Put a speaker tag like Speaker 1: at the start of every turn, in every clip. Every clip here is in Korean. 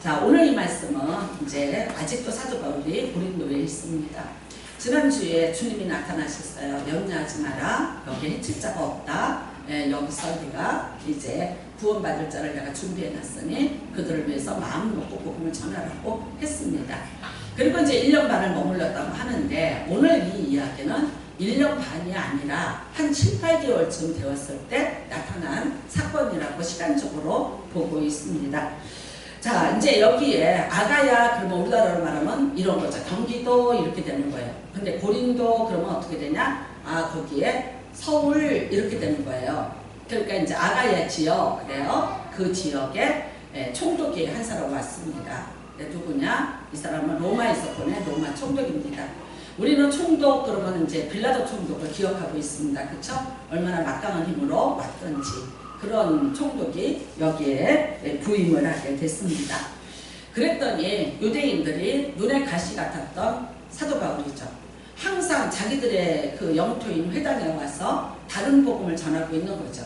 Speaker 1: 자, 오늘 이 말씀은 이제 아직도 사도 바울이 고린도에 있습니다. 지난주에 주님이 나타나셨어요. 염려하지 마라. 여기 해칠 자가 없다. 여기서 네가 이제 구원받을 자를 내가 준비해놨으니 그들을 위해서 마음 놓고 복음을 전하라고 했습니다. 그리고 이제 1년 반을 머물렀다고 하는데 오늘 이 이야기는 1년 반이 아니라 한 7, 8개월쯤 되었을 때 나타난 사건이라고 시간적으로 보고 있습니다. 자, 이제 여기에 아가야 그러면 우리나라로 말하면 이런 거죠. 경기도 이렇게 되는 거예요. 근데 고린도 그러면 어떻게 되냐? 아, 거기에 서울 이렇게 되는 거예요. 그러니까 이제 아가야 지역, 그래요. 그 지역에 총독이 한 사람 왔습니다. 누구냐? 이 사람은 로마에서 보낸 로마 총독입니다. 우리는 총독 그러면 이제 빌라도 총독을 기억하고 있습니다. 그쵸? 얼마나 막강한 힘으로 왔던지. 그런 총독이 여기에 부임을 하게 됐습니다. 그랬더니 유대인들이 눈에 가시 같았던 사도 바울이죠. 항상 자기들의 그 영토인 회당에 와서 다른 복음을 전하고 있는 거죠.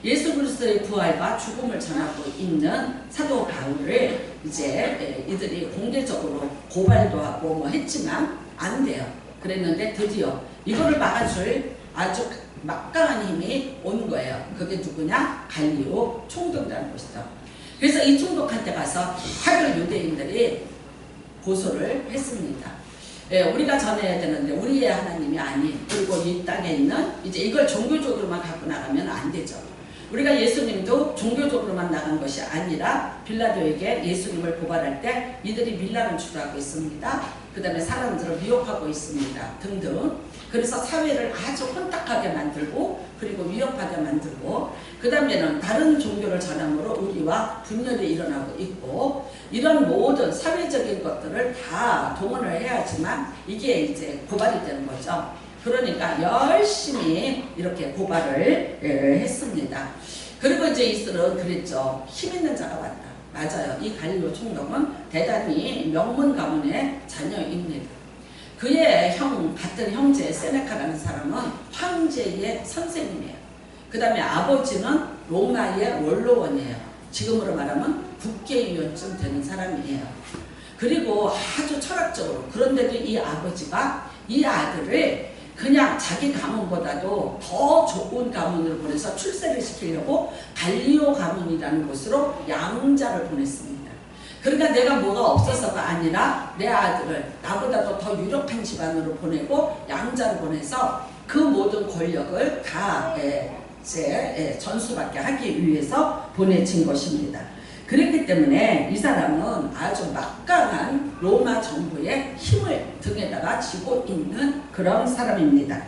Speaker 1: 예수 그리스도의 부활과 죽음을 전하고 있는 사도 바울을 이제 이들이 공개적으로 고발도 하고 뭐 했지만 안 돼요. 그랬는데 드디어 이거를 막아줄 아주 막강한 힘이 온 거예요. 그게 누구냐? 갈리오 총독이라는 것이죠. 그래서 이 총독한테 가서 하글 유대인들이 고소를 했습니다. 우리가 전해야 되는데 우리의 하나님이 아닌, 그리고 이 땅에 있는 이제 이걸 종교적으로만 갖고 나가면 안 되죠. 우리가 예수님도 종교적으로만 나간 것이 아니라 빌라도에게 예수님을 고발할 때 이들이 밀란을 주도하고 있습니다. 그 다음에 사람들을 미혹하고 있습니다. 등등. 그래서 사회를 아주 혼탁하게 만들고 그리고 위협하게 만들고 그 다음에는 다른 종교를 전함으로 우리와 분열이 일어나고 있고 이런 모든 사회적인 것들을 다 동원을 해야지만 이게 이제 고발이 되는 거죠. 그러니까 열심히 이렇게 고발을 했습니다. 그리고 이제 이슬은 그랬죠. 힘 있는 자가 왔다. 맞아요. 이 갈리오 총독은 대단히 명문 가문의 자녀입니다. 그의 같은 형제 세네카라는 사람은 황제의 선생님이에요. 그 다음에 아버지는 로마의 원로원이에요. 지금으로 말하면 국회의원쯤 되는 사람이에요. 그리고 아주 철학적으로, 그런데도 이 아버지가 이 아들을 그냥 자기 가문보다도 더 좋은 가문으로 보내서 출세를 시키려고 갈리오 가문이라는 곳으로 양자를 보냈습니다. 그러니까 내가 뭐가 없어서가 아니라 내 아들을 나보다도 더 유력한 집안으로 보내고 양자를 보내서 그 모든 권력을 다 전수받게 하기 위해서 보내진 것입니다. 그렇기 때문에 이 사람은 아주 막강한 로마 정부의 힘을 등에다가 쥐고 있는 그런 사람입니다.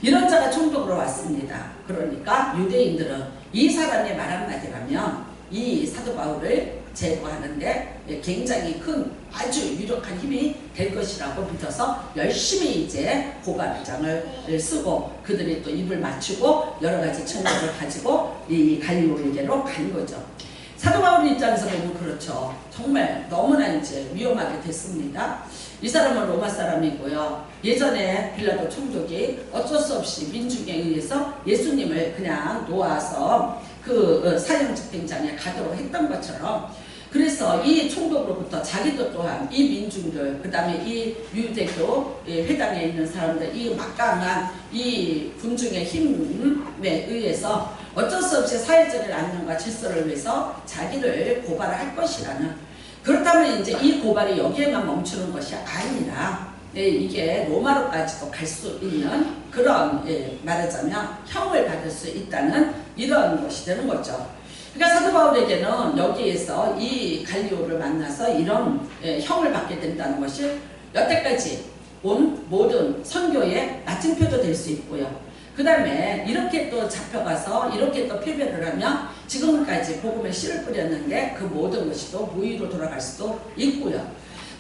Speaker 1: 이런 자가 총독으로 왔습니다. 그러니까 유대인들은 이 사람의 말 한마디라면 이 사도 바울을 제거하는데 굉장히 큰 아주 유력한 힘이 될 것이라고 믿어서 열심히 이제 고발장을 쓰고 그들이 또 입을 맞추고 여러 가지 청력을 가지고 이 갈리오에게로 간 거죠. 사도 바울 입장에서 보면 그렇죠. 정말 너무나 이제 위험하게 됐습니다. 이 사람은 로마 사람이고요. 예전에 빌라도 총독이 어쩔 수 없이 민중에 의해서 예수님을 그냥 놓아서 그 사형 집행장에 가도록 했던 것처럼 그래서 이 총독으로부터 자기도 또한 이 민중들 그 다음에 이 유대교 회당에 있는 사람들 이 막강한 이 군중의 힘에 의해서 어쩔 수 없이 사회적인 안녕과 질서를 위해서 자기를 고발할 것이라는 그렇다면 이제 이 고발이 여기에만 멈추는 것이 아니라 이게 로마로까지도 갈 수 있는 그런 말하자면 형을 받을 수 있다는 이런 것이 되는 거죠. 그러니까 사도 바울에게는 여기에서 이 갈리오를 만나서 이런 형을 받게 된다는 것이 여태까지 온 모든 선교의 마침표도 될 수 있고요. 그 다음에 이렇게 또 잡혀가서 이렇게 또 패배를 하면 지금까지 복음에 씨를 뿌렸는데 그 모든 것이 또 무위로 돌아갈 수도 있고요.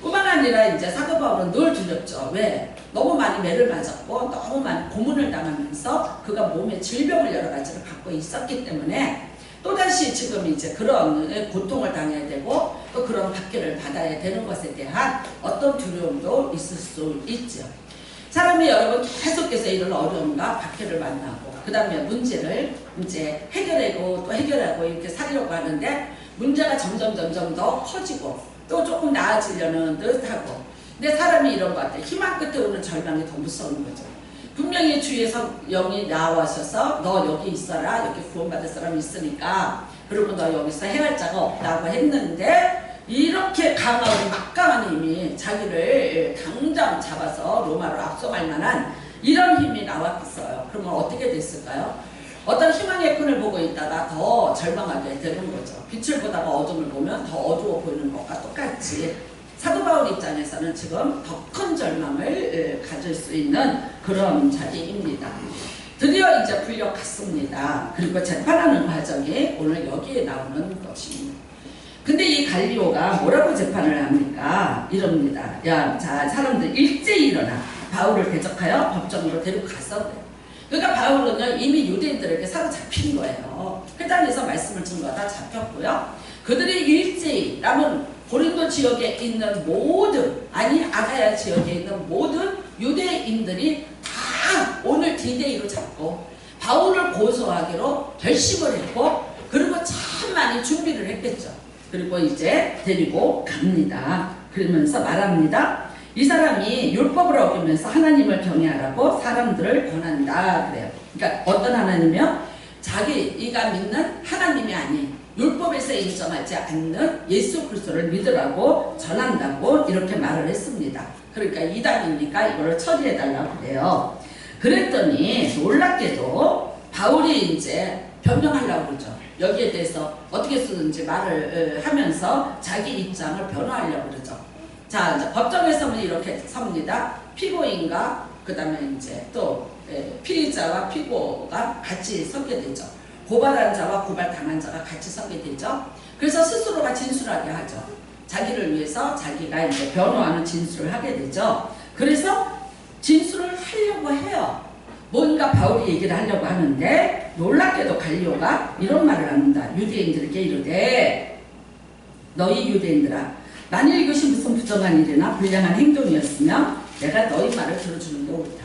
Speaker 1: 뿐만 아니라 이제 사도 바울은 늘 두렵죠. 왜? 너무 많이 매를 맞았고 너무 많이 고문을 당하면서 그가 몸에 질병을 여러 가지를 갖고 있었기 때문에 또다시 지금 이제 그런 고통을 당해야 되고 또 그런 박해를 받아야 되는 것에 대한 어떤 두려움도 있을 수 있죠. 사람이 여러분 계속해서 이런 어려움과 박해를 만나고 그 다음에 문제를 이제 해결하고 또 해결하고 이렇게 살려고 하는데 문제가 점점 더 커지고 또 조금 나아지려는 듯 하고. 근데 사람이 이런 것 같아요. 희망 끝에 오는 절망이 더 무서운 거죠. 분명히 주에서 영이 나와셔서 너 여기 있어라. 여기 구원받을 사람이 있으니까. 그리고 너 여기서 해할 자가 없다고 했는데 이렇게 강하고 막강한 힘이 자기를 당장 잡아서 로마로 앞서갈 만한 이런 힘이 나왔어요. 그러면 어떻게 됐을까요? 어떤 희망의 끈을 보고 있다가 더 절망하게 되는 거죠. 빛을 보다가 어둠을 보면 더 어두워 보이는 것과 똑같이 사도 바울 입장에서는 지금 더 큰 절망을 가질 수 있는 그런 자리입니다. 드디어 이제 풀려갔습니다. 그리고 재판하는 과정이 오늘 여기에 나오는 것입니다. 근데 이 갈리오가 뭐라고 재판을 합니까? 이럽니다. 야, 자, 사람들 일제히 일어나 바울을 대적하여 법정으로 데리고 가서 그래요. 그러니까 바울은요 이미 유대인들에게 사로잡힌 거예요. 회당에서 말씀을 준 거 다 잡혔고요. 그들이 일제히 남은 고린도 지역에 있는 모든, 아니 아가야 지역에 있는 모든 유대인들이 다 오늘 디데이로 잡고 바울을 고소하기로 결심을 했고, 그리고 참 많이 준비를 했겠죠. 그리고 이제 데리고 갑니다. 그러면서 말합니다. 이 사람이 율법을 어기면서 하나님을 경외하라고 사람들을 권한다 그래요. 그러니까 어떤 하나님이요? 자기가 믿는 하나님이 아닌 율법에서 인정하지 않는 예수 그리스도를 믿으라고 전한다고 이렇게 말을 했습니다. 그러니까 이단이니까 이거를 처리해달라고 그래요. 그랬더니 놀랍게도 바울이 이제 변명하려고 그러죠. 여기에 대해서 어떻게 쓰는지 말을 하면서 자기 입장을 변호하려고 그러죠. 자, 이제 법정에 서면 이렇게 섭니다. 피고인과 그 다음에 이제 또 피의자와 피고가 같이 서게 되죠. 고발한 자와 고발당한 자가 같이 서게 되죠. 그래서 스스로가 진술하게 하죠. 자기를 위해서 자기가 이제 변호하는 진술을 하게 되죠. 그래서 진술을 하려고 해요. 뭔가 바울이 얘기를 하려고 하는데 놀랍게도 갈리오가 이런 말을 합니다. 유대인들에게 이르되 너희 유대인들아, 만일 이것이 무슨 부정한 일이나 불량한 행동이었으면 내가 너희 말을 들어주는 게 옳다.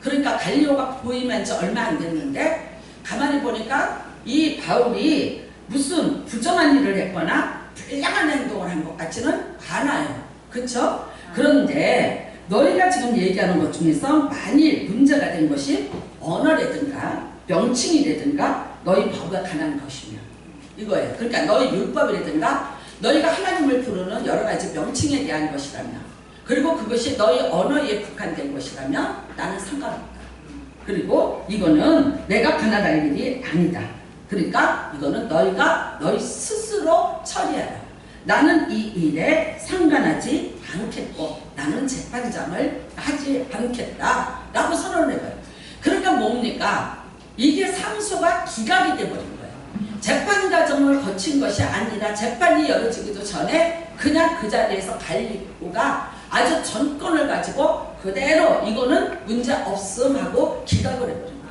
Speaker 1: 그러니까 갈리오가 보이면 지 얼마 안 됐는데 가만히 보니까 이 바울이 무슨 부정한 일을 했거나 불량한 행동을 한 것 같지는 않아요. 그렇죠? 그런데 너희가 지금 얘기하는 것 중에서 만일 문제가 된 것이 언어라든가 명칭이라든가 너희 법에 관한 것이며 이거예요. 그러니까 너희 율법이라든가 너희가 하나님을 부르는 여러 가지 명칭에 대한 것이라면, 그리고 그것이 너희 언어에 국한된 것이라면 나는 상관없다. 그리고 이거는 내가 관할할 일이 아니다. 그러니까 이거는 너희가 너희 스스로 처리해라. 나는 이 일에 상관하지 않겠고 나는 재판장을 하지 않겠다 라고 선언을 해요. 그러니까 뭡니까? 이게 상소가 기각이 돼버린 거예요. 재판 과정을 거친 것이 아니라 재판이 열어지기도 전에 그냥 그 자리에서 갈리오가 아주 전권을 가지고 그대로 이거는 문제 없음 하고 기각을 해버린 거예요.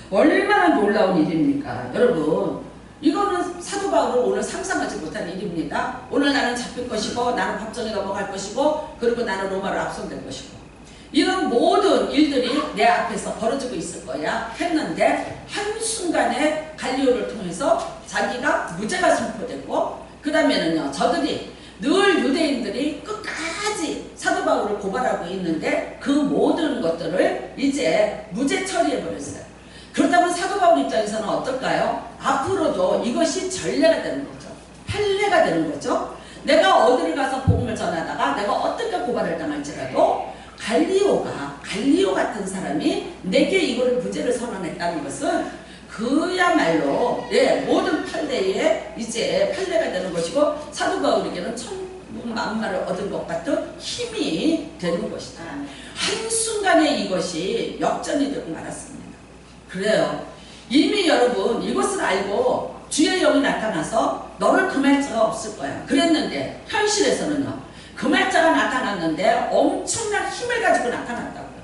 Speaker 1: 얼마나 놀라운 일입니까? 여러분, 이거는 사도 바울은 오늘 상상하지 못한 일입니다. 오늘 나는 잡힐 것이고 나는 법정에 넘어갈 것이고 그리고 나는 로마로 앞선될 것이고 이런 모든 일들이 내 앞에서 벌어지고 있을 거야 했는데 한순간에 갈리오를 통해서 자기가 무죄가 선포됐고, 그 다음에는요 저들이 늘 유대인들이 끝까지 사도 바울을 고발하고 있는데 그 모든 것들을 이제 무죄 처리해버렸어요. 그렇다면 사도 바울 입장에서는 어떨까요? 앞으로도 이것이 전례가 되는 거죠. 판례가 되는 거죠. 내가 어디를 가서 복음을 전하다가 내가 어떻게 고발을 당할지라도 갈리오 같은 사람이 내게 이거를 무죄를 선언했다는 것은 그야말로 모든 판례에 이제 판례가 되는 것이고 사도 바울에게는 천만마를 얻은 것 같은 힘이 되는 것이다. 한순간에 이것이 역전이 되고 말았습니다. 그래요. 이미 여러분 이것을 알고 주의 영이 나타나서 너를 금할 자가 없을 거야 그랬는데 현실에서는요 금할 자가 나타났는데 엄청난 힘을 가지고 나타났다고요.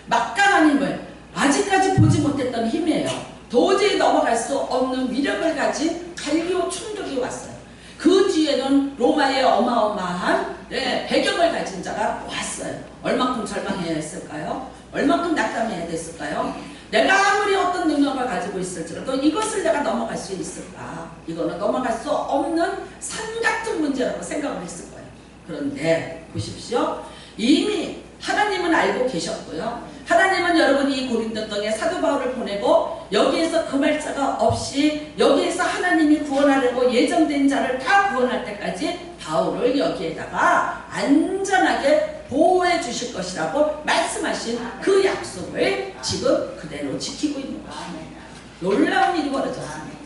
Speaker 1: 막강한 힘을, 아직까지 보지 못했던 힘이에요. 도저히 넘어갈 수 없는 위력을 가진 갈리오 총독이 왔어요. 그 뒤에는 로마의 어마어마한 배경을 가진 자가 왔어요. 얼만큼 절망해야 했을까요? 얼만큼 낙담해야 됐을까요? 내가 아무리 어떤 능력을 가지고 있을지라도 이것을 내가 넘어갈 수 있을까? 이거는 넘어갈 수 없는 산 같은 문제라고 생각을 했을 거예요. 그런데 보십시오. 이미 하나님은 알고 계셨고요. 하나님은 여러분이 이 고린도 땅에 사도 바울을 보내고 여기에서 그 말자가 없이 여기에서 하나님이 구원하려고 예정된 자를 다 구원할 때까지 바울을 여기에다가 안전하게 보호해 주실 것이라고 말씀하신 그 약속을 지금 그대로 지키고 있는 것입니다. 놀라운 일이 벌어졌습니다.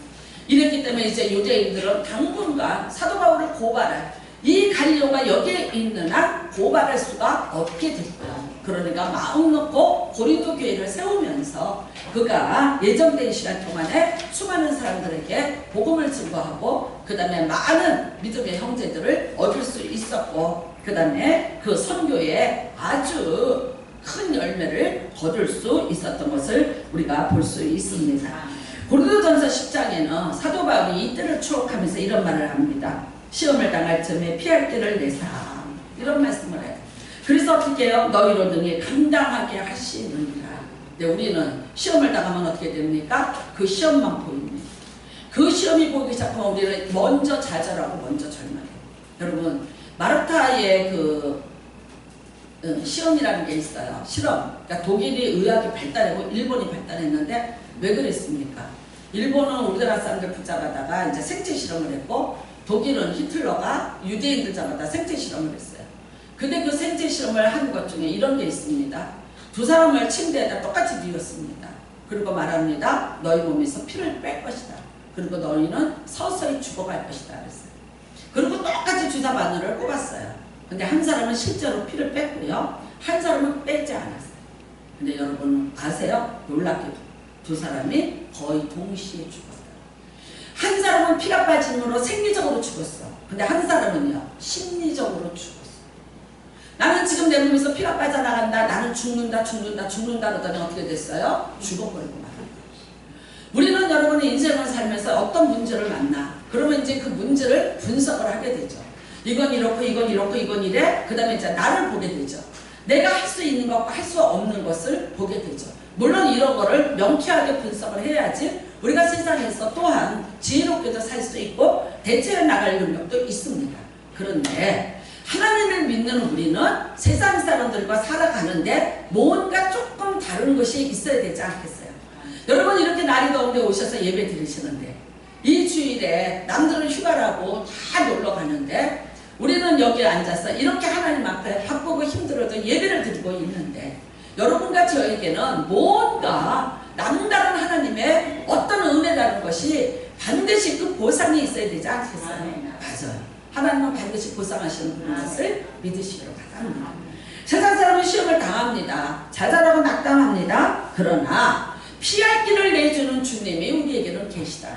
Speaker 1: 이랬기 때문에 이제 유대인들은 당분간 사도 바울을 고발할, 이 갈리오가 여기에 있는 한 고발할 수가 없게 됐고요. 그러니까 마음 놓고 고린도 교회를 세우면서 그가 예정된 시간 동안에 수많은 사람들에게 복음을 증거하고 그 다음에 많은 믿음의 형제들을 얻을 수 있었고 그 다음에 그 선교에 아주 큰 열매를 거둘 수 있었던 것을 우리가 볼 수 있습니다. 고린도전서 10장에는 사도 바울이 이때를 추억하면서 이런 말을 합니다. 시험을 당할 즈음에 피할 길을 내사, 이런 말씀을 해요. 그래서 어떻게 해요? 너희로 능히 감당하게 하시느니라. 근데 우리는 시험을 당하면 어떻게 됩니까? 그 시험만 보입니다. 그 시험이 보이기 시작하면 우리는 먼저 좌절하고 먼저 절망해요. 여러분, 마르타의 그 시험이라는 게 있어요. 실험. 그러니까 독일이 의학이 발달하고 일본이 발달했는데 왜 그랬습니까? 일본은 우리나라 사람들 붙잡아다가 이제 생체 실험을 했고 독일은 히틀러가 유대인들 잡아다 생체 실험을 했어요. 근데 그 생체 실험을 한 것 중에 이런 게 있습니다. 두 사람을 침대에다 똑같이 뉘었습니다. 그리고 말합니다. 너희 몸에서 피를 뺄 것이다. 그리고 너희는 서서히 죽어갈 것이다. 그랬어요. 그리고 똑같이 주사 바늘을 꼽았어요. 근데 한 사람은 실제로 피를 뺐고요. 한 사람은 빼지 않았어요. 근데 여러분 아세요? 놀랍게도 두 사람이 거의 동시에 죽었어요. 한 사람은 피가 빠짐으로 생리적으로 죽었어. 근데 한 사람은요 심리적으로 죽었어. 나는 지금 내 몸에서 피가 빠져나간다. 나는 죽는다 그러더니 어떻게 됐어요? 죽어버리고 말아요. 우리는 여러분의 인생을 살면서 어떤 문제를 만나. 그러면 이제 그 문제를 분석을 하게 되죠. 이건 이렇고 이건 이렇고 이건 이래. 그 다음에 이제 나를 보게 되죠. 내가 할 수 있는 것과 할 수 없는 것을 보게 되죠. 물론 이런 거를 명쾌하게 분석을 해야지 우리가 세상에서 또한 지혜롭게도 살 수 있고 대처해 나갈 능력도 있습니다. 그런데 하나님을 믿는 우리는 세상 사람들과 살아가는데 뭔가 조금 다른 것이 있어야 되지 않겠어요? 여러분 이렇게 날이 더운데 오셔서 예배 드리시는데 이 주일에 남들은 휴가라고 다 놀러 가는데 우리는 여기에 앉아서 이렇게 하나님 앞에 바쁘고 힘들어도 예배를 드리고 있는데 여러분과 저에게는 뭔가 남다른 하나님의 어떤 은혜라는 것이 반드시 그 보상이 있어야 되지 않겠어요? 맞아요. 하나님은 반드시 보상하시는 분인 것을 믿으시기로 바랍니다. 세상 사람은 시험을 당합니다. 자잘하고 낙담합니다. 그러나 피할 길을 내주는 주님이 우리에게는 계시다.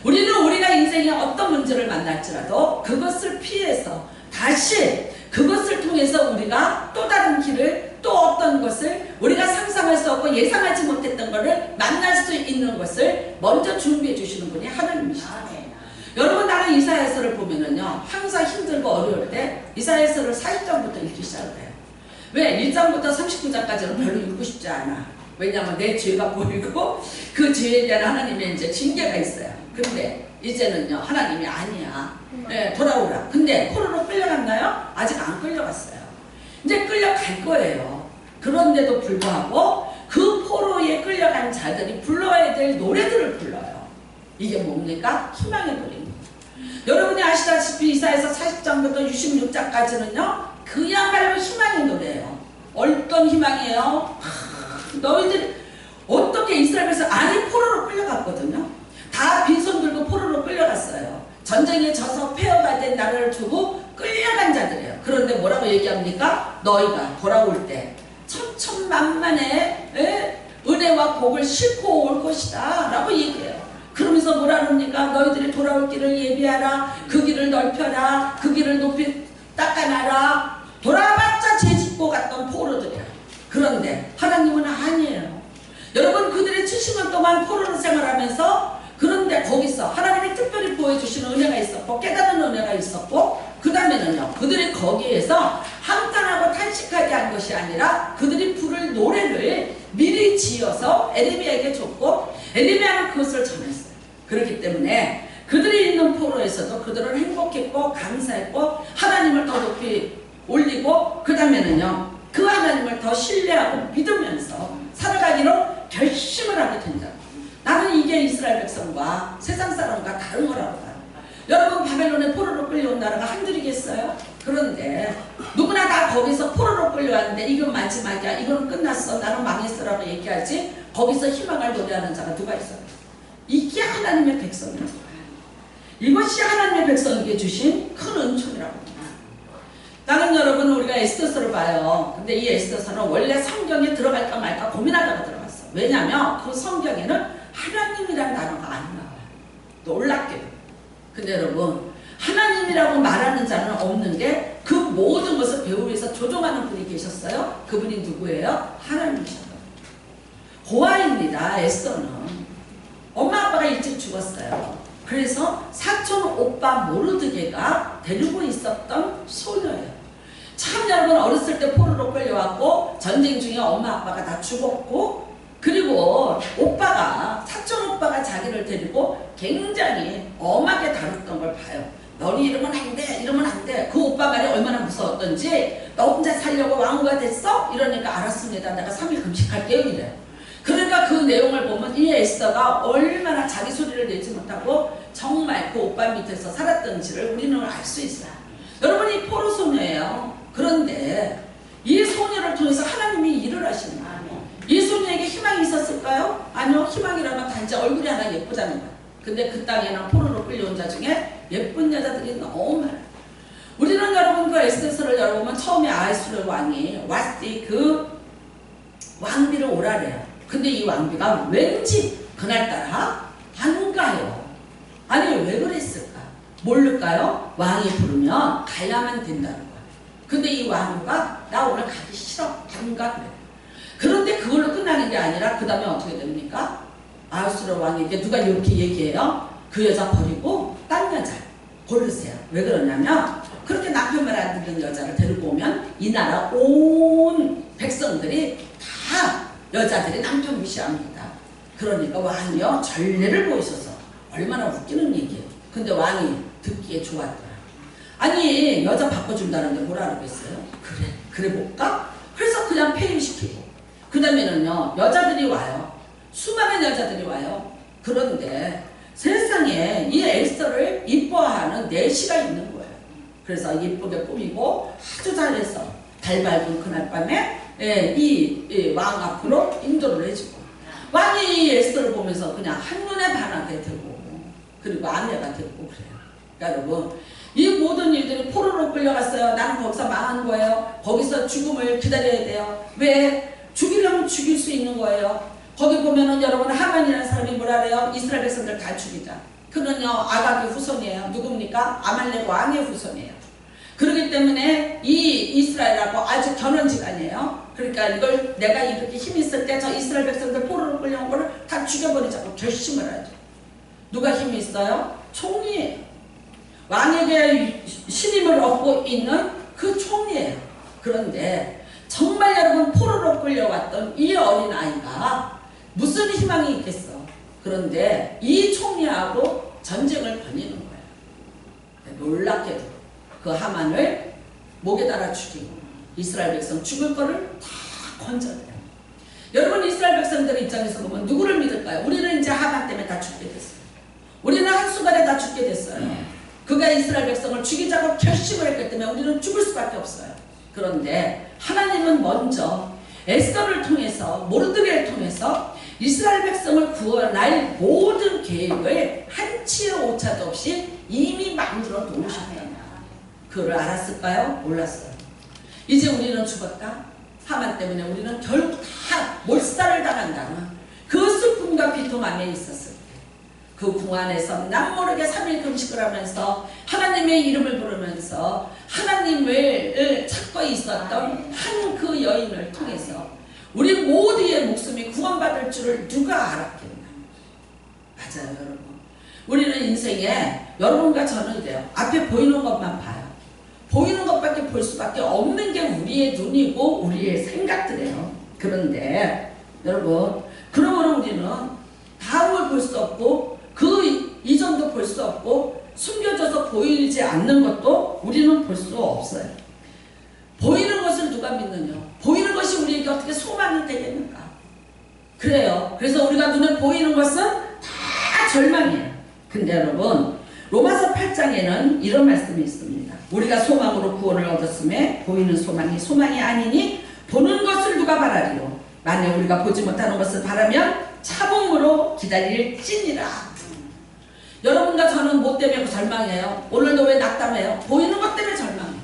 Speaker 1: 우리는 우리가 인생에 어떤 문제를 만날지라도 그것을 피해서 다시 그것을 통해서 우리가 또 다른 길을 또 어떤 것을 우리가 상상할 수 없고 예상하지 못했던 것을 만날 수 있는 것을 먼저 준비해 주시는 분이 하나님이시죠. 여러분 나는 이사야서를 보면은요 항상 힘들고 어려울 때 이사야서를 40장부터 읽기 시작을 해요. 왜? 1장부터 39장까지는 별로 읽고 싶지 않아. 왜냐하면 내 죄가 보이고 그 죄에 대한 하나님의 이제 징계가 있어요. 근데 이제는요 하나님이 아니야. 네, 돌아오라. 근데 포로로 끌려갔나요? 아직 안 끌려갔어요. 이제 끌려갈 거예요. 그런데도 불구하고 그 포로에 끌려간 자들이 불러야 될 노래들을 불러요. 이게 뭡니까? 희망의 노래입니다. 여러분이 아시다시피 이사야서 40장부터 66장까지는요 그야말로 희망의 노래예요. 어떤 희망이에요? 너희들이 어떻게 이스라엘에서 아니 포로로 끌려갔거든요. 다 빈손 들고 포로로 끌려갔어요. 전쟁에 져서 폐허가 된 나라를 두고 끌려간 자들이에요. 그런데 뭐라고 얘기합니까? 너희가 돌아올 때 천천만만의 은혜와 복을 싣고 올 것이다 라고 얘기해요. 그러면서 뭐라 합니까? 너희들이 돌아올 길을 예비하라. 그 길을 넓혀라. 그 길을 높이 닦아놔라. 돌아봤자 죄짓고 갔던 포로들이야. 그런데 하나님은 아니에요. 여러분 그들의 70년 동안 포로로 생활하면서 그런데 거기서 하나님이 특별히 보여주시는 은혜가 있었고 깨닫는 은혜가 있었고 그 다음에는요 그들이 거기에서 한탄하고 탄식하게 한 것이 아니라 그들이 부를 노래를 미리 지어서 에레미야에게 줬고 에레미야는 그것을 전했어요. 그렇기 때문에 그들이 있는 포로에서도 그들은 행복했고 감사했고 하나님을 더 높이 올리고 그 다음에는요 그 하나님을 더 신뢰하고 믿으면서 살아가기로 결심을 하게 된다. 나는 이게 이스라엘 백성과 세상 사람과 다른 거라고 봐요. 여러분 바벨론의 포로로 끌려온 나라가 한둘이겠어요? 그런데 누구나 다 거기서 포로로 끌려왔는데 이건 마지막이야, 이건 끝났어, 나는 망했어라고 얘기하지 거기서 희망을 노래하는 자가 누가 있어요? 이게 하나님의 백성이라고 봐요. 이것이 하나님의 백성에게 주신 큰 은총이라고 합니다. 다른 여러분 우리가 에스더서를 봐요. 근데 이 에스더서는 원래 성경에 들어갈까 말까 고민하다가 들어갔어. 왜냐하면 그 성경에는 하나님이라는 단어가 안 나와요. 놀랍게도. 근데 여러분 하나님이라고 말하는 자는 없는 게 그 모든 것을 배우기 위해서 조종하는 분이 계셨어요. 그분이 누구예요? 하나님이셨어요. 고아입니다. 에스더는 엄마 아빠가 일찍 죽었어요. 그래서 사촌 오빠 모르드게가 데리고 있었던 소녀예요. 참 여러분 어렸을 때 포로로 끌려왔고 전쟁 중에 엄마 아빠가 다 죽었고 그리고 오빠가 사촌 오빠가 자기를 데리고 굉장히 엄하게 다뤘던 걸 봐요. 너니 이러면 안 돼, 이러면 안 돼. 그 오빠 말이 얼마나 무서웠던지 너 혼자 살려고 왕후가 됐어? 이러니까 알았습니다. 내가 3일 금식할게요 이래요. 그러니까 그 내용을 보면 이 에스더가 얼마나 자기 소리를 내지 못하고 정말 그 오빠 밑에서 살았던지를 우리는 알 수 있어요. 여러분이 포로 소녀예요. 그런데 이 소녀를 통해서 하나님이 일을 하시는 거예요. 이 소녀에게 희망이 있었을까요? 아니요. 희망이라면 단지 얼굴이 하나 예쁘다는 거예요. 근데 그 땅에는 포로로 끌려온 자 중에 예쁜 여자들이 너무 많아요. 우리는 여러분 그 에스더서를 열어보면 처음에 아하수르 왕이 왓디 그 왕비를 오라래요. 근데 이 왕비가 왠지 그날따라 안 가요. 아니 왜 그랬을까? 모를까요? 왕이 부르면 가야만 된다는 거야. 근데 이 왕후가 나 오늘 가기 싫어 안 가 그래. 그런데 그걸로 끝나는 게 아니라 그 다음에 어떻게 됩니까? 아하수르 왕에게 누가 이렇게 얘기해요? 그 여자 버리고 딴 여자 고르세요. 왜 그러냐면 그렇게 남편 말 안 듣는 여자를 데리고 오면 이 나라 온 백성들이 다 여자들이 남편 무시합니다. 그러니까 왕이요 전례를 보이셔서 얼마나 웃기는 얘기예요. 근데 왕이 듣기에 좋았더라. 아니 여자 바꿔준다는데 뭐라 그러겠어요? 그래 볼까? 그래서 그냥 폐임시키고 그 다음에는요 여자들이 와요. 수많은 여자들이 와요. 그런데 세상에 이 에스더를 이뻐하는 내시가 있는 거예요. 그래서 예쁘게 꾸미고 아주 잘해서 달 밝은 그날 밤에 이 왕 앞으로 인도를 해주고 왕이 에스더를 보면서 그냥 한눈에 반하게 되고 그리고 아내가 되고 그래요. 그러니까 여러분 이 모든 일들이 포로로 끌려갔어요. 나는 거기서 망한 거예요. 거기서 죽음을 기다려야 돼요. 왜? 죽이려면 죽일 수 있는 거예요. 거기 보면은 여러분 하만이라는 사람이 뭐라 그래요? 이스라엘 백성들 다 죽이자. 그는요 아각의 후손이에요. 누굽니까? 아말렉 왕의 후손이에요. 그렇기 때문에 이 이스라엘하고 아주 견원지간이에요. 그러니까 이걸 내가 이렇게 힘 있을 때 저 이스라엘 백성들 포로로 끌려온 거를 다 죽여버리자고 결심을 하죠. 누가 힘이 있어요? 총리예요. 왕에게 신임을 얻고 있는 그 총리예요. 그런데 정말 여러분 포로로 끌려왔던 이 어린아이가 무슨 희망이 있겠어. 그런데 이 총리하고 전쟁을 벌이는 거예요. 놀랍게도 그 하만을 목에 달아 죽이고 이스라엘 백성 죽을 거를 다 건져내요. 여러분 이스라엘 백성들 입장에서 보면 누구를 믿을까요? 우리는 이제 하만 때문에 다 죽게 됐어요. 우리는 한순간에 다 죽게 됐어요. 그가 이스라엘 백성을 죽이자고 결심을 했기 때문에 우리는 죽을 수밖에 없어요. 그런데 하나님은 먼저 에스더를 통해서 모르드게를 통해서 이스라엘 백성을 구원할 모든 계획을 한치의 오차도 없이 이미 만들어 놓으셨다. 그걸 알았을까요? 몰랐어요. 이제 우리는 죽었다. 하만 때문에 우리는 결국 다 몰살을 당한다는 그 슬픔과 비통 안에 있었을 때 그 궁 안에서 남모르게 3일 금식을 하면서 하나님의 이름을 부르면서 하나님을 찾고 있었던 한 그 여인을 통해서 우리 모두의 목숨이 구원받을 줄을 누가 알았겠나. 맞아요 여러분. 우리는 인생에 여러분과 저는 이래요. 앞에 보이는 것만 봐요. 보이는 것밖에 볼 수밖에 없는 게 우리의 눈이고 우리의 생각들이에요. 그런데 여러분 그러므로 우리는 다음을 볼 수 없고 그 이전도 볼 수 없고 숨겨져서 보이지 않는 것도 우리는 볼 수 없어요. 보이는 것을 누가 믿느냐? 보이는 것이 우리에게 어떻게 소망이 되겠는가? 그래요. 그래서 우리가 눈에 보이는 것은 다 절망이에요. 근데 여러분 로마서 8장에는 이런 말씀이 있습니다. 우리가 소망으로 구원을 얻었음에 보이는 소망이 소망이 아니니 보는 것을 누가 바라리요? 만약 우리가 보지 못하는 것을 바라면 참음으로 기다릴지니라. 여러분과 저는 뭐 때문에 절망해요? 오늘도 왜 낙담해요? 보이는 것 때문에 절망해요.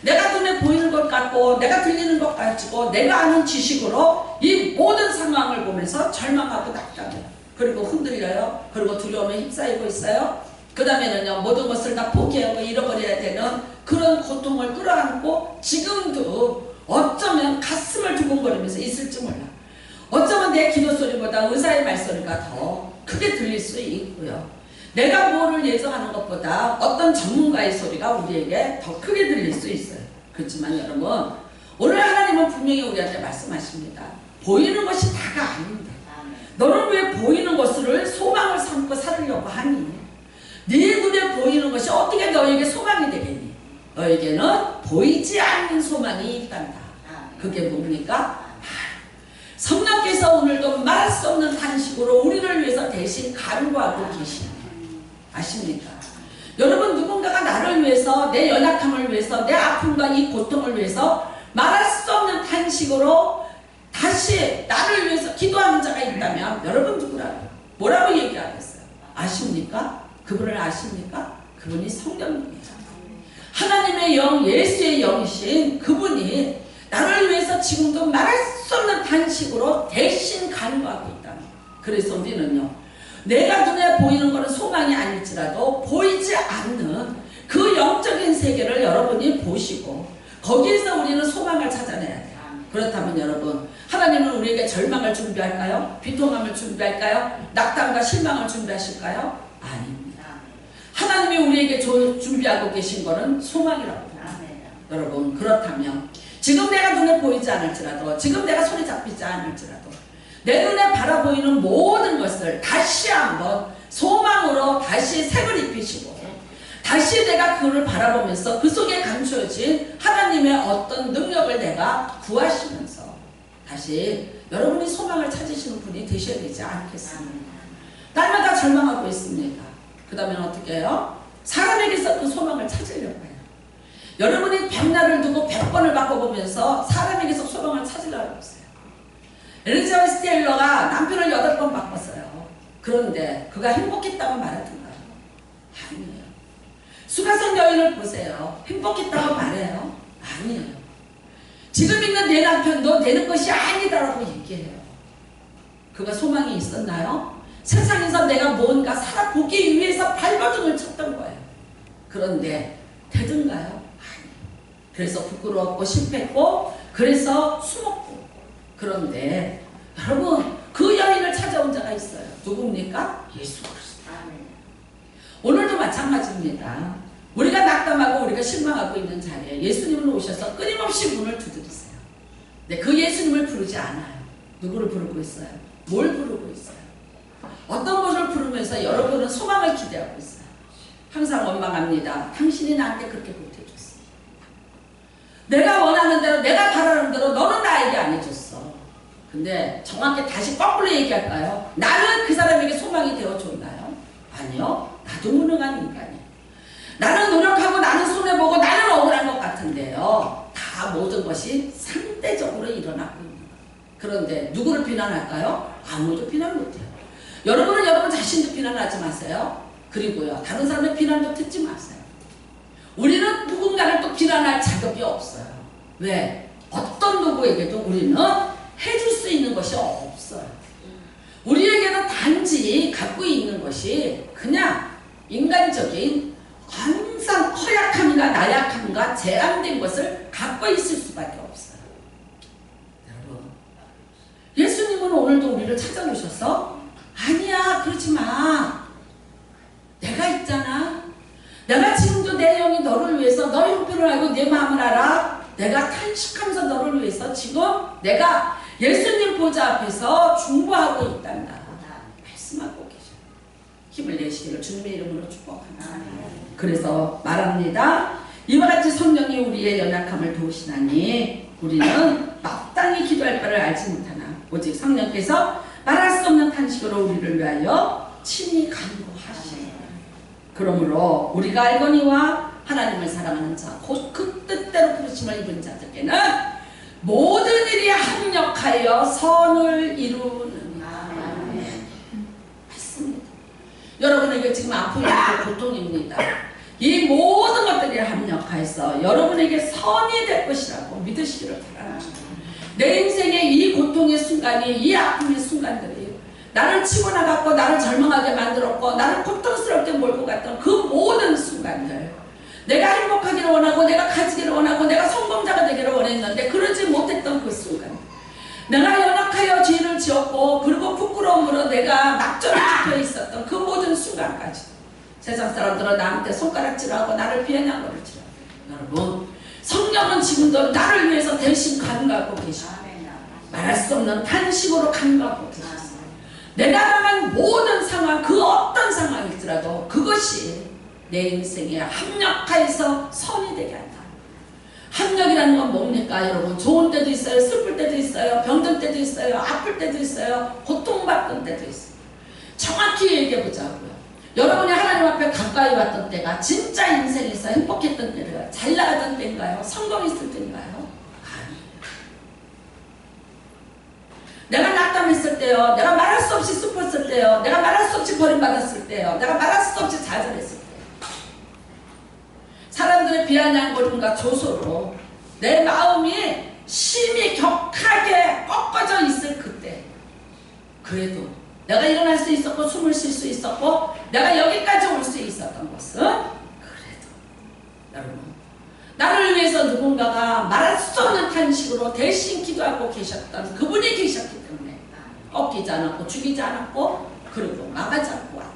Speaker 1: 내가 눈에 보이는 것 같고 내가 들리는 것 가지고 내가 아는 지식으로 이 모든 상황을 보면서 절망하고 낙담해요. 그리고 흔들려요. 그리고 두려움에 휩싸이고 있어요. 그 다음에는요, 모든 것을 다 포기하고 잃어버려야 되는 그런 고통을 끌어안고 지금도 어쩌면 가슴을 두근거리면서 있을지 몰라. 어쩌면 내 기도 소리보다 의사의 말소리가 더 크게 들릴 수 있고요. 내가 뭐를 예정하는 것보다 어떤 전문가의 소리가 우리에게 더 크게 들릴 수 있어요. 그렇지만 여러분, 오늘 하나님은 분명히 우리한테 말씀하십니다. 보이는 것이 다가 아닌데 너는 왜 보이는 것을 소망을 삼고 살으려고 하니? 네 눈에 보이는 것이 어떻게 너에게 소망이 되겠니? 너에게는 보이지 않는 소망이 있단다. 그게 뭡니까? 성령께서 오늘도 말할 수 없는 탄식으로 우리를 위해서 대신 간구하고 계십니다. 아십니까? 여러분, 누군가가 나를 위해서, 내 연약함을 위해서, 내 아픔과 이 고통을 위해서 말할 수 없는 탄식으로 다시 나를 위해서 기도하는 자가 있다면 여러분 누구라고? 뭐라고 얘기하겠어요? 아십니까? 그분을 아십니까? 그분이 성령님이죠. 하나님의 영, 예수의 영이신 그분이 나를 위해서 지금도 말할 수 없는 탄식으로 대신 간구하고 있다. 그래서 우리는요, 내가 눈에 보이는 것은 소망이 아닐지라도 보이지 않는 그 영적인 세계를 여러분이 보시고 거기에서 우리는 소망을 찾아내야 돼요. 그렇다면 여러분, 하나님은 우리에게 절망을 준비할까요? 비통함을 준비할까요? 낙담과 실망을 준비하실까요? 아닙니다. 하나님이 우리에게 준비하고 계신 것은 소망이라고 합니다. 여러분, 그렇다면 지금 내가 눈에 보이지 않을지라도, 지금 내가 손에 잡히지 않을지라도 내 눈에 바라보이는 모든 것을 다시 한번 소망으로 다시 색을 입히시고 다시 내가 그를 바라보면서 그 속에 감추어진 하나님의 어떤 능력을 내가 구하시면서 다시 여러분이 소망을 찾으시는 분이 되셔야 되지 않겠습니까? 날마다 절망하고 있습니다. 그 다음에 어떻게 해요? 사람에게서 그 소망을 찾으려고 해요. 여러분이 100날을 두고 100번을 바꿔보면서 사람에게서 소망을 찾으려고 했어요. 엘리자베스 테일러가 남편을 8번 바꿨어요. 그런데 그가 행복했다고 말하던가요? 아니에요. 수가성 여인을 보세요. 행복했다고 말해요? 아니에요. 지금 있는 내 남편도 내는 것이 아니다라고 얘기해요. 그가 소망이 있었나요? 세상에서 내가 뭔가 살아보기 위해서 발버둥을 쳤던 거예요. 그런데 되던가요? 아니에요. 그래서 부끄러웠고 실패했고 그래서 숨었고. 그런데 여러분, 그 여인을 찾아온 자가 있어요. 누굽니까? 예수 그리스도. 오늘도 마찬가지입니다. 우리가 낙담하고 우리가 실망하고 있는 자리에 예수님은 오셔서 끊임없이 문을 두드리세요. 근데 그 예수님을 부르지 않아요. 누구를 부르고 있어요? 뭘 부르고 있어요? 어떤 것을 부르면서 여러분은 소망을 기대하고 있어요. 항상 원망합니다. 당신이 나한테 그렇게 못해줬어. 내가 원하는 대로, 내가 바라는 대로 너는 나에게 안 해줬어. 근데 정확히 다시 거꾸로 얘기할까요? 나는 그 사람에게 소망이 되어줬나요? 아니요. 나도 무능한 인간이에요. 나는 노력하고 나는 손해보고 나는 억울한 것 같은데요. 다 모든 것이 상대적으로 일어나고 있는 거예요. 그런데 누구를 비난할까요? 아무도 비난 못해요. 여러분은 여러분 자신도 비난하지 마세요. 그리고요, 다른 사람의 비난도 듣지 마세요. 우리는 누군가를 또 비난할 자격이 없어요. 왜? 어떤 누구에게도 우리는 해줄 수 있는 것이 없어요. 우리에게는 단지 갖고 있는 것이 그냥 인간적인 항상 허약함과 나약함과 제한된 것을 갖고 있을 수밖에 없어요. 여러분, 예수님은 오늘도 우리를 찾아오셔서 아니야, 그러지 마. 내가 있잖아. 내가 지금도 내 영이 너를 위해서 너 형편을 알고 내 마음을 알아. 내가 탄식하면서 너를 위해서 지금 내가 예수님 보좌 앞에서 중보하고 있단다. 말씀하고 계셔요. 힘을 내시기를 주님의 이름으로 축복합니다. 그래서 말합니다. 이와 같이 성령이 우리의 연약함을 도우시나니 우리는 마땅히 기도할 바를 알지 못하나 오직 성령께서 말할 수 없는 탄식으로 우리를 위하여 친히 간구하시니 그러므로 우리가 알거니와 하나님을 사랑하는 자 곧 그 뜻대로 부르심을 입은 자들께는 모든 일이 합력하여 선을 이루는 맞습니다. 여러분에게 지금 아픔이 고통입니다. 이 모든 것들이 합력해서 여러분에게 선이 될 것이라고 믿으시기를 바랍니다. 내 인생의 이 고통의 순간이, 이 아픔의 순간들이 나를 치고 나갔고 나를 절망하게 만들었고 나를 고통스럽게 몰고 갔던 그 모든 순간들, 내가 행복하기를 원하고 내가 가지기를 원하고 내가 성공자가 되기를 원했는데 그러지 못했던 그 순간, 내가 연약하여 죄를 지었고 그리고 부끄러움으로 내가 낙점을 잡혀 있었던 그 모든 순간까지 세상 사람들은 나한테 손가락질하고 나를 비아냥거리고 여러분, 성령은 지금도 나를 위해서 대신 간구하고 계십니다. 말할 수 없는 탄식으로 간구하고 계십니다. 내가 당한 모든 상황, 그 어떤 상황일지라도 그것이 내 인생에 합력하여서 선이 되게 한다. 합력이라는 건 뭡니까 여러분? 좋은 때도 있어요, 슬플 때도 있어요, 병든 때도 있어요, 아플 때도 있어요, 고통받던 때도 있어요. 정확히 얘기해보자고요. 여러분이 하나님 앞에 가까이 왔던 때가 진짜 인생에서 행복했던 때인가요? 잘 나가던 때인가요? 성공했을 때인가요? 아니에요. 내가 낙담했을 때요, 내가 말할 수 없이 슬펐을 때요, 내가 말할 수 없이 버림받았을 때요, 내가 말할 수 없이 좌절했을 때, 사람들의 비아냥거림과 조소로 내 마음이 심히 격하게 꺾어져 있을 그때, 그래도 내가 일어날 수 있었고 숨을 쉴 수 있었고 내가 여기까지 올 수 있었던 것은 그래도 여러분, 나를 위해서 누군가가 말할 수 없는 탄식으로 대신 기도하고 계셨던 그분이 계셨기 때문에 꺾이지 않았고 죽이지 않았고 그리고 막아지 않고 왔다.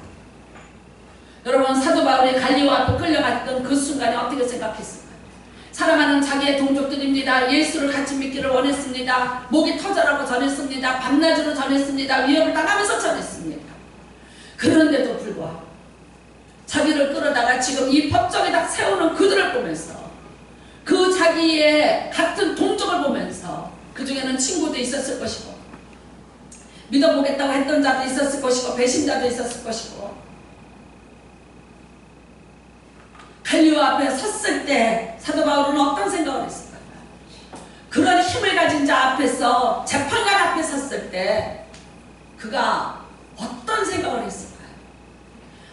Speaker 1: 여러분, 사도 바울이 갈리오 앞에 끌려갔던 그 순간에 어떻게 생각했을까요? 사랑하는 자기의 동족들입니다. 예수를 같이 믿기를 원했습니다. 목이 터져라고 전했습니다. 밤낮으로 전했습니다. 위협을 당하면서 전했습니다. 그런데도 불구하고 자기를 끌어다가 지금 이 법정에 딱 세우는 그들을 보면서, 그 자기의 같은 동족을 보면서, 그 중에는 친구도 있었을 것이고 믿어보겠다고 했던 자도 있었을 것이고 배신자도 있었을 것이고, 갈리오 앞에 섰을 때 사도 바울은 어떤 생각을 했을까요? 그런 힘을 가진 자 앞에서, 재판관 앞에 섰을 때 그가 어떤 생각을 했을까요?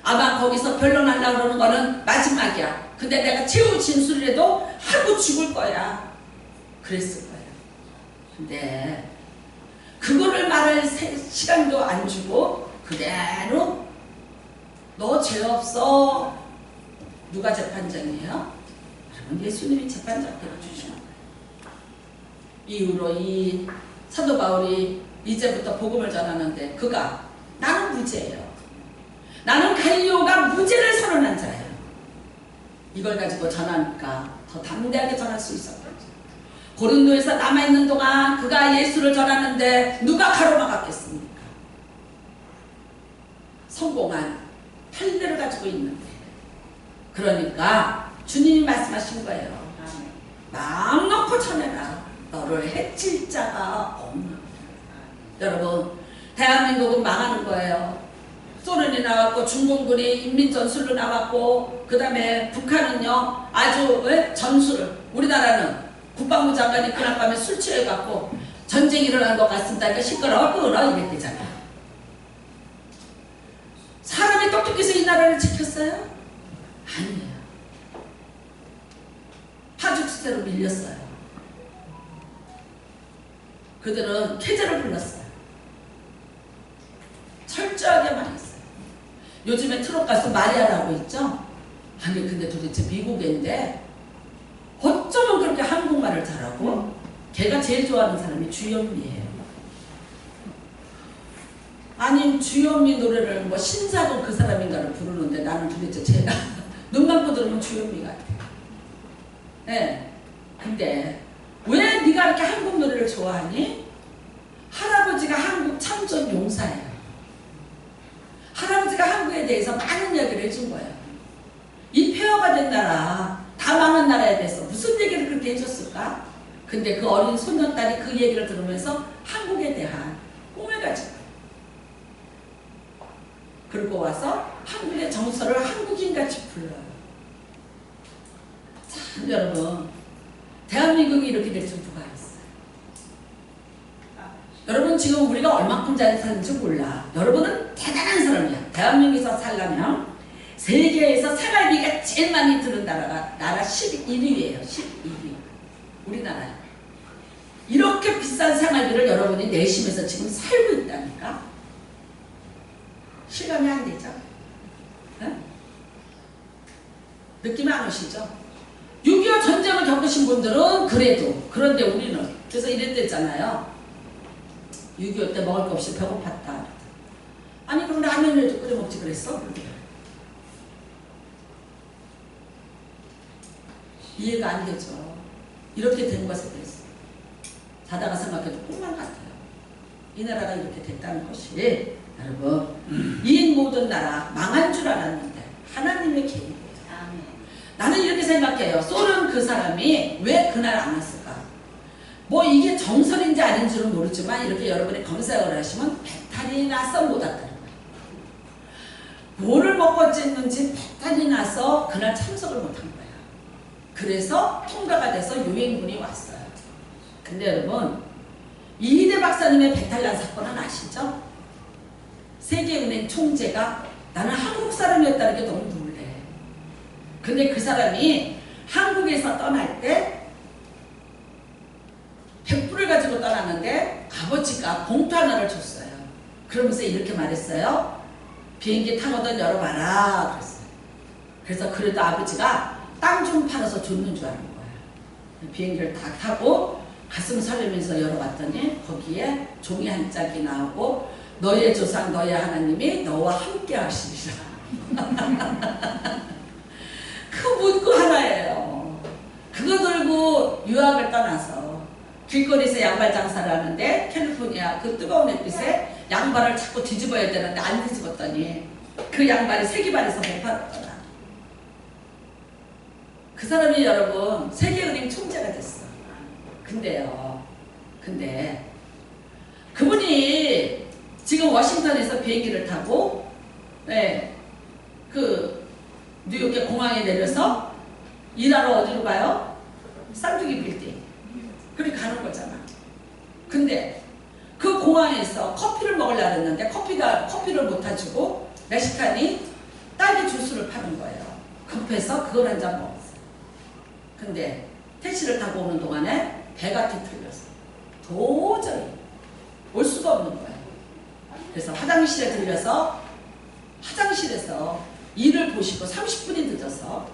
Speaker 1: 아마 거기서 변론하려고 그러는 거는 마지막이야. 근데 내가 최후 진술이라도 하고 죽을 거야. 그랬을 거예요. 근데 그거를 말할 시간도 안 주고 그대로 너 죄 없어. 누가 재판장이에요? 여러분, 예수님이 재판장대로 주시는 거예요. 이후로 이 사도 바울이 이제부터 복음을 전하는데 그가 나는 무죄예요. 나는 갈리오가 무죄를 선언한 자예요. 이걸 가지고 전하니까 더 담대하게 전할 수 있었거든요. 고린도에서 남아있는 동안 그가 예수를 전하는데 누가 가로막았겠습니까? 성공한 판례를 가지고 있는데, 그러니까 주님이 말씀하신 거예요. 마음 놓고 전해라. 너를 해칠 자가 없는. 여러분, 대한민국은 망하는 거예요. 소련이 나왔고 중공군이 인민전술로 나왔고 그 다음에 북한은요 아주 전술을, 우리나라는 국방부 장관이 그날 밤에 술 취해갖고 전쟁이 일어난 것 같습니다. 그러니까 시끄러워 끄러 이랬대잖아요. 사람이 똑똑해서 이 나라를 지켰어요? 아니에요. 파죽지세로 밀렸어요. 그들은 캐제를 불렀어요. 철저하게 말했어요. 요즘에 트롯 가수 마리아라고 있죠? 아니 근데 도대체 미국인데 어쩌면 그렇게 한국말을 잘하고, 걔가 제일 좋아하는 사람이 주현미예요. 아니 주현미 노래를 뭐 신사동 그 사람인가를 부르는데 나는 도대체 제가 눈 감고 들으면 주현미 같아. 네. 근데 왜 네가 이렇게 한국 노래를 좋아하니? 할아버지가 한국 참전 용사예요. 할아버지가 한국에 대해서 많은 이야기를 해준 거예요. 이 폐허가 된 나라, 다 망한 나라에 대해서 무슨 얘기를 그렇게 해줬을까? 근데 그 어린 소년딸이 그 얘기를 들으면서 한국에 대한 꿈을 가지고 그리고 와서 한국의 정서를 한국인같이 불러요. 참 여러분, 대한민국이 이렇게 될 줄 누가 알았어요? 여러분 지금 우리가 얼마큼 잘 사는지 몰라. 여러분은 대단한 사람이야. 대한민국에서 살려면 세계에서 생활비가 제일 많이 드는 나라 11위예요. 11위. 우리나라. 이렇게 비싼 생활비를 여러분이 내시면서 지금 살고 있다니까? 실감이 안 되죠? 네? 느낌이 안 오시죠? 6.25 전쟁을 겪으신 분들은 그래도, 그런데 우리는 그래서 이랬댔잖아요. 6.25 때 먹을 거 없이 배고팠다. 아니 그럼 라면을 좀 끓여 먹지 그랬어? 이해가 안 되죠. 이렇게 된 것에 대해서 자다가 생각해도 꿈만 같아요. 이 나라가 이렇게 됐다는 것이 여러분 이 모든 나라 망한 줄 알았는데 하나님의 계획이에요. 나는 이렇게 생각해요. 소련 그 사람이 왜 그날 안 왔을까? 뭐 이게 정설인지 아닌지는 모르지만 이렇게 여러분이 검색을 하시면 배탈이 나서 못 왔다는 거예요. 뭐를 먹고 쨌는지 배탈이 나서 그날 참석을 못한 거예요. 그래서 통과가 돼서 유엔군이 왔어요. 근데 여러분 이희대 박사님의 배탈난 사건은 아시죠? 세계은행 총재가 나는 한국 사람이었다는 게 너무 놀래. 근데 그 사람이 한국에서 떠날 때 100불을 가지고 떠났는데 아버지가 봉투 하나를 줬어요. 그러면서 이렇게 말했어요. 비행기 타거든 열어봐라 그랬어요. 그래서 그래도 아버지가 땅 좀 팔아서 줬는 줄 아는 거예요. 비행기를 다 타고 가슴 설레면서 열어봤더니 거기에 종이 한 짝이 나오고 너의 조상 너의 하나님이 너와 함께 하시리라. 그 문구 하나예요. 그거 들고 유학을 떠나서 길거리에서 양발 장사를 하는데 캘리포니아 그 뜨거운 햇빛에 양발을 자꾸 뒤집어야 되는데 안 뒤집었더니 그 양발이 세기발에서 못 팔았더라. 그 사람이 여러분 세계은행 총재가 됐어. 근데 그분이 지금 워싱턴에서 비행기를 타고 그 뉴욕의 공항에 내려서 일하러 어디로 가요? 쌍둥이 빌딩. 그렇게 가는 거잖아. 근데 그 공항에서 커피를 먹으려고 했는데 커피를 못 타주고 멕시칸이 딸기 주스를 파는 거예요. 급해서 그걸 한 잔 먹었어요. 근데 택시를 타고 오는 동안에 배가 뒤틀려서 도저히 올 수가 없는 거예요. 그래서 화장실에 들려서 화장실에서 일을 보시고 30분이 늦어서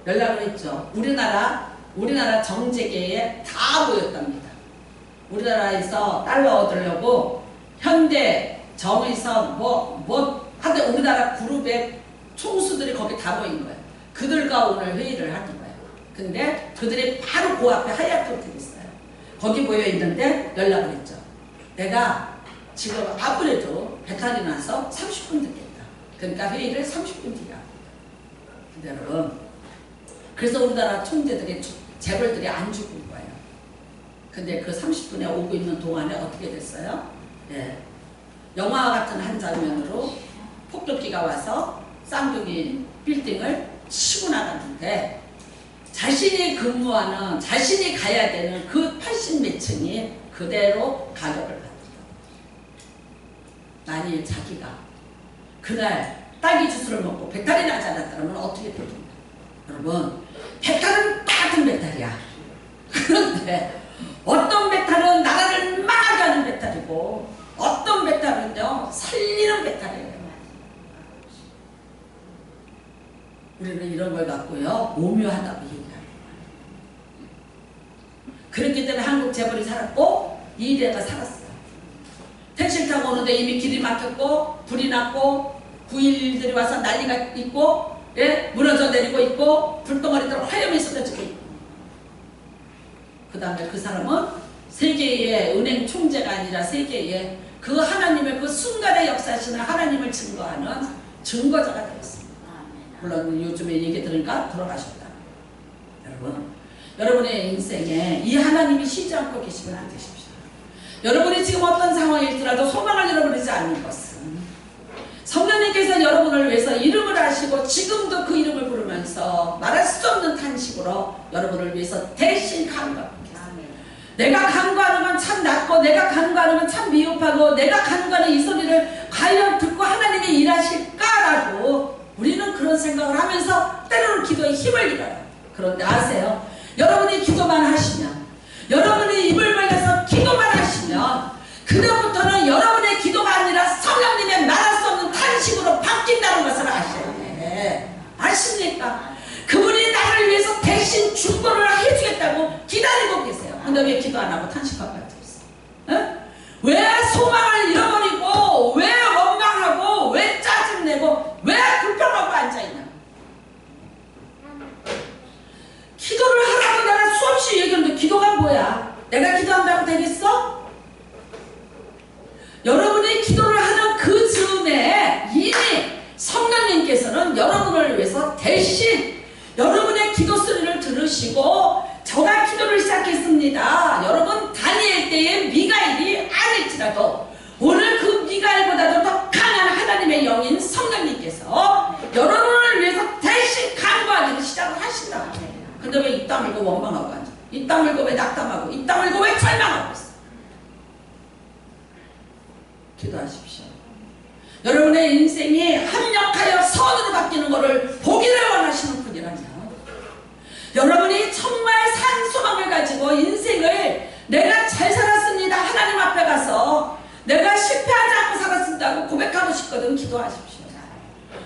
Speaker 1: 연락을 했죠. 우리나라 정재계에 다 모였답니다. 우리나라에서 달러 얻으려고 현대, 정의선 하여튼 우리나라 그룹의 총수들이 거기 다 모인 거예요. 그들과 오늘 회의를 하는 거예요. 근데 그들이 바로 그 앞에 하얏트 호텔이 있어요. 거기 모여 있는데 연락을 했죠. 내가 지금 아무래도 배탈이 나서 30분 늦겠다. 그러니까 회의를 30분 뒤야. 근데 여러분 그래서 우리나라 총재들이 재벌들이 안 죽은 거예요. 근데 그 30분에 오고 있는 동안에 어떻게 됐어요? 영화 같은 한 장면으로 폭격기가 와서 쌍둥이 빌딩을 치고 나갔는데 자신이 근무하는, 자신이 가야 되는 그 80몇 층이 그대로 가격을 받더라고요. 만일 자기가 그날 딸기 주스를 먹고 배탈이 나지 않았다면 어떻게 되겠냐. 여러분, 배탈은 똑같은 배탈이야. 그런데 어떤 배탈은 나라를 망하게 하는 배탈이고 어떤 배탈은요 살리는 배탈이에요. 우리는 이런 걸 갖고요 오묘하다고 얘기합니다. 그렇기 때문에 한국 재벌이 살았고 이대가 살았어요. 택시를 타고 오는데 이미 길이 막혔고 불이 났고 9.11들이 와서 난리가 있고 무너져 내리고 있고 불덩어리들 화염이 쏟아지고 있고 그 다음에 그 사람은 세계의 은행 총재가 아니라 세계의 그 하나님의 그 순간에 역사하시는 하나님을 증거하는 증거자가 되었습니다. 물론 요즘에 얘기 들으니까 돌아가셨다. 여러분의 인생에 이 하나님이 쉬지 않고 계시면 안 되십시오. 여러분이 지금 어떤 상황일지라도 소망을 잃어버리지 않는 것은 성령님께서 여러분을 위해서 이름을 하시고 지금도 그 이름을 부르면서 말할 수 없는 탄식으로 여러분을 위해서 대신 간구하고 계세요. 내가 간구하는 건 참 낮고 내가 간구하는 건 참 미흡하고 내가 간구하는 이 소리를 과연 듣고 하나님이 일하실까라고 우리는 그런 생각을 하면서 때로는 기도에 힘을 잃어요. 그런데 아세요? 여러분이 기도만 하시면, 여러분이 입을 벌려서 기도만 하시면 그다음부터는 여러분의 기도가 아니라 성령님의 말할 수 없는 탄식으로 바뀐다는 것을 아셔야 돼. 아십니까? 그분이 나를 위해서 대신 중보를 해주겠다고 기다리고 계세요. 근데 왜 기도 안 하고 탄식하고 앉아있어? 응? 왜 소망을 잃어버리고 왜 원망하고 왜 짜증내고 왜 불평하고 앉아있냐? 기도를 하라고 내가 수없이 얘기하는데 기도가 뭐야? 내가 기도한다고 되겠어? 여러분이 기도를 하는 그 즈음에 이미 성령님께서는 여러분을 위해서 대신 여러분의 기도 소리를 들으시고 저가 기도를 시작했습니다. 여러분 다니엘 때의 미가엘이 아닐지라도 오늘 그 미가엘보다도 더 강한 하나님의 영인 성령님께서 여러분을 위해서 대신 간구하기를 시작을 하신다고 해요. 근데 왜 입 다물고 원망하고 앉아? 입 다물고 왜 낙담하고? 입 다물고 왜 절망하고 있어? 기도하십시오. 여러분의 인생이 합력하여 선으로 바뀌는 것을 보기를 원하시는 분이라면 여러분이 정말 산 소망을 가지고 인생을 내가 잘 살았습니다. 하나님 앞에 가서 내가 실패하지 않고 살았습니다고 고백하고 싶거든. 기도하십시오.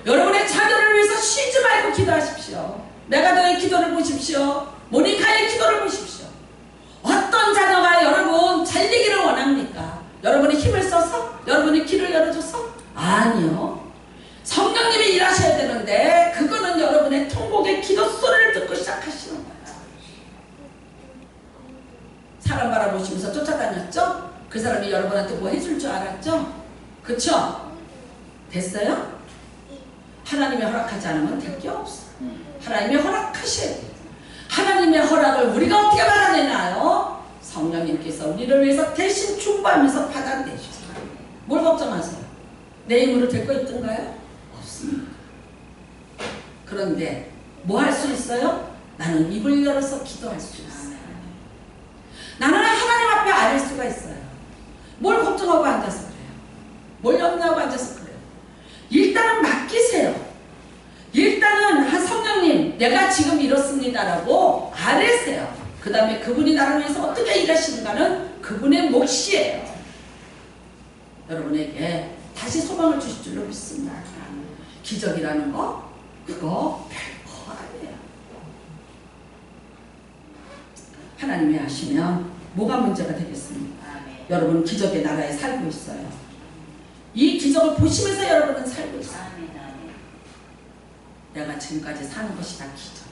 Speaker 1: 여러분의 자녀를 위해서 쉬지 말고 기도하십시오. 내가 너의 기도를 보십시오. 모니카의 기도를 보십시오. 어떤 자녀가 여러분 잘 되기를 원합니까? 여러분이 힘을 써서? 여러분이 길을 열어줘서? 아니요. 성령님이 일하셔야 되는데 그거는 여러분의 통곡의 기도 소리를 듣고 시작하시는 거예요. 사람 바라보시면서 쫓아다녔죠? 그 사람이 여러분한테 뭐 해줄 줄 알았죠? 그쵸? 됐어요? 하나님이 허락하지 않으면 될 게 없어요. 하나님이 허락하셔야 돼요. 하나님의 허락을 우리가 어떻게 받아내나요? 성령님께서 우리를 위해서 대신 중보하면서 받아내주세요. 뭘 걱정하세요? 내 힘으로 될 거 있던가요? 없습니다. 그런데 뭐 할 수 있어요? 나는 입을 열어서 기도할 수 있어요. 나는 하나님 앞에 아릴 수가 있어요. 뭘 걱정하고 앉아서 그래요? 뭘 염려하고 앉아서 그래요? 일단은 맡기세요. 일단은 한 성령님 내가 지금 이렇습니다라고 아뢰세요. 그 다음에 그분이 나를 위해서 어떻게 일하시는가는 그분의 몫이에요. 여러분에게 다시 소망을 주실 줄로 믿습니다. 기적이라는 거 그거 별거 아니에요. 하나님이 하시면 뭐가 문제가 되겠습니까? 여러분 기적의 나라에 살고 있어요. 이 기적을 보시면서 여러분은 살고 있어요. 내가 지금까지 사는 것이 다 기적이에요.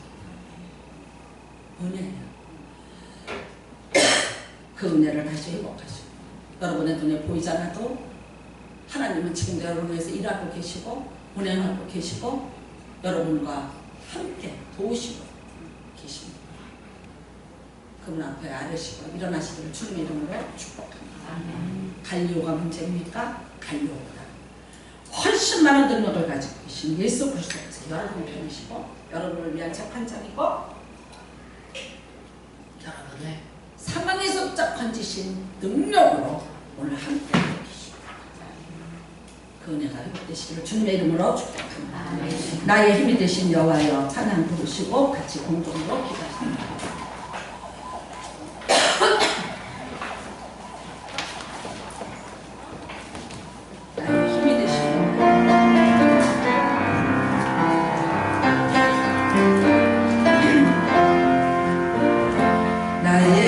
Speaker 1: 은혜예요. 그 은혜를 다시 회복하시고 여러분의 눈에 보이지 않아도 하나님은 지금도 여러분을 위해서 일하고 계시고 운행하고 계시고 여러분과 함께 도우시고 계십니다. 그분 앞에 아뢰시고 일어나시기를 주님의 이름으로 축복합니다. 갈리오가 문제입니까? 갈리오보다 훨씬 많은 능력을 가지고 계신 예수 그리스도께서 여러분 편이시고 여러분을 위한 재판장이고 여러분을 사망에서 건지신 능력으로 오늘 함께 계십니다. 그 은혜가 회복되시기를 주님의 이름으로 축복합니다. 나의 힘이 되신 여호와여 찬양 부르시고 같이 공동으로 기도하십니다. 나의